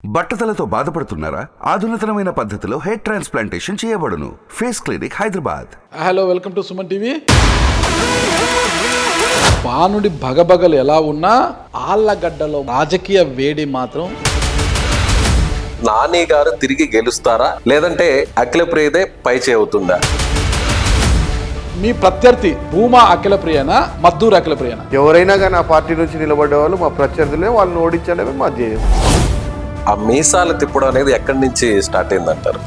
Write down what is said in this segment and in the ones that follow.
బట్టతలతో బాధపడుతున్నారా? ఆధునితనమైన పద్ధతిలో హెయిర్ ట్రాన్స్ప్లాంటేషన్ చేయబడును. Face clinic, Hyderabad. Hello, welcome to Suman TV. బానుడి భగభగలు ఎలా ఉన్నా ఆళ్ళగడ్డలో రాజకీయ వేడి మాత్రం. నాని గారు తిరిగి గెలుస్తారా, లేదంటే అఖిలప్రియదే పై చేవుతుందా? మీ ప్రత్యర్థి భూమా అఖిలప్రియనా, మద్దూరు అఖిలప్రియనా? ఎవరైనా కానీ ఆ పార్టీ నుంచి నిలబడ్డే వాళ్ళు మా ప్రత్యర్థులే, వాళ్ళని ఓడించడమే మా ధ్యేయం. ఆ మీసాలు తిప్పడం అనేది ఎక్కడి నుంచి స్టార్ట్ అయిందంటారు?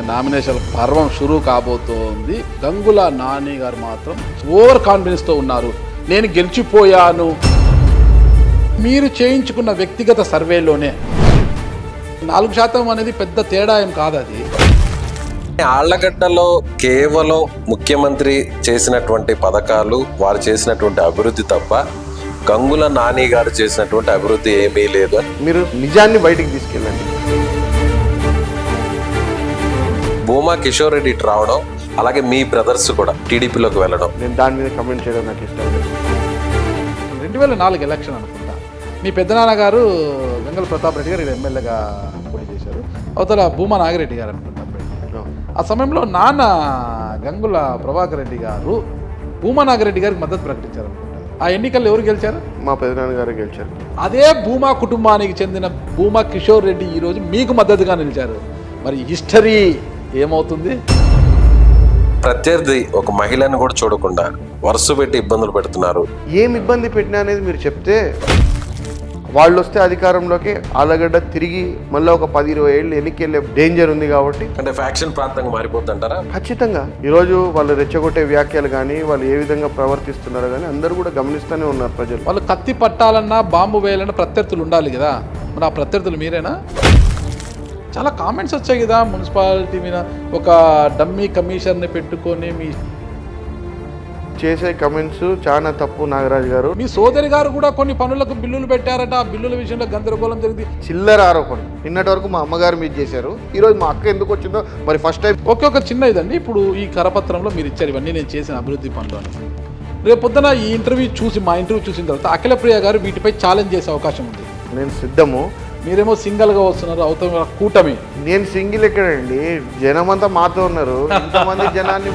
నామినేషన్ పర్వం షురూ కాబోతోంది. గంగుల నాని గారు మాత్రం ఓవర్ కాన్ఫిడెన్స్ తో ఉన్నారు. నేను గెలిచిపోయాను. మీరు చేయించుకున్న వ్యక్తిగత సర్వేలోనే 4% అనేది పెద్ద తేడా ఏం కాదు. అది ఆళ్లగడ్డలో కేవలం ముఖ్యమంత్రి చేసినటువంటి పథకాలు, వారు చేసినటువంటి అభివృద్ధి తప్ప గంగుల నాని గారు చేసినటువంటి అభివృద్ధి ఏమీ లేదు. మీరు నిజాన్ని బయటికి తీసుకెళ్ళండి. భూమా కిషోర్ రెడ్డి ఇటు రావడం, అలాగే మీ బ్రదర్స్ కూడా టీడీపీలోకి వెళ్ళడం, నేను దాని మీద కమెంట్ చేయడం నాకు ఇష్టం లేదు. 2004 ఎలక్షన్ అనుకుంటా. మీ పెద్దనాన్న గారు వెంగళ ప్రతాప్ రెడ్డి గారు ఎమ్మెల్యేగా పోటీ చేశారు. అవతల భూమా నాగిరెడ్డి గారు అనుకుంటా. ఆ సమయంలో నాన్న గంగుల ప్రభాకర్ రెడ్డి గారు భూమా నాగిరెడ్డి గారికి మద్దతు ప్రకటించారు అనుకుంటా. ఆ ఎన్నికల్లో ఎవరు గెలిచారు? మా పెదనాన్న గారు గెలిచారు. అదే భూమా కుటుంబానికి చెందిన భూమా కిషోర్ రెడ్డి ఈరోజు మీకు మద్దతుగా నిలిచారు. మరి హిస్టరీ ఏమవుతుంది? ప్రత్యర్థి ఒక మహిళను కూడా చూడకుండా వరుస పెట్టి ఇబ్బందులు పెడుతున్నారు. ఏం ఇబ్బంది పెట్టినా అనేది మీరు చెప్తే, వాళ్ళు వస్తే అధికారంలోకి ఆలగడ్డ తిరిగి మళ్ళీ ఒక 10-20 ఏళ్ళు ఎన్నికెళ్ళే డేంజర్ ఉంది. కాబట్టి అంటే ఫ్యాక్షన్ ప్రాంతంగా మారిపోతుంటారా? ఖచ్చితంగా ఈరోజు వాళ్ళు రెచ్చగొట్టే వ్యాఖ్యలు కానీ, వాళ్ళు ఏ విధంగా ప్రవర్తిస్తున్నారో కానీ అందరూ కూడా గమనిస్తూనే ఉన్నారు ప్రజలు. వాళ్ళు కత్తి పట్టాలన్నా, బాంబు వేయాలన్నా ప్రత్యర్థులు ఉండాలి కదా. మరి ఆ ప్రత్యర్థులు మీరేనా? చాలా కామెంట్స్ వచ్చాయి కదా, మున్సిపాలిటీ మీద ఒక డమ్మీ కమిషన్ని పెట్టుకొని మీ చేసే కమెంట్స్ చాలా తప్పు. నాగరాజు గారు, మీ సోదరి గారు కూడా కొన్ని పనులకు బిల్లులు పెట్టారట. ఆ బిల్లుల విషయంలో గందరగోళం జరిగింది. చిల్లర ఆరోపణ. నిన్నటి వరకు మా అమ్మగారు మీద చేశారు, ఈరోజు మా అక్క ఎందుకు వచ్చిందో మరి ఫస్ట్ టైం. ఒక చిన్న ఇదండి. ఇప్పుడు ఈ కరపత్రంలో మీరు ఇచ్చారు ఇవన్నీ నేను చేసిన అభివృద్ధి పనులు అని. రేపు పొద్దున ఈ ఇంటర్వ్యూ చూసి, మా ఇంటర్వ్యూ చూసిన తర్వాత అఖిలప్రియ గారు వీటిపై ఛాలెంజ్ చేసే అవకాశం ఉంది. నేను సిద్ధము. మీరేమో సింగల్గా వస్తున్నారు, అవుతాం కూటమి. నేను సింగిల్ ఎక్కడండి, జనం అంతా మాతో ఉన్నారు. ఇంతమంది జనాన్ని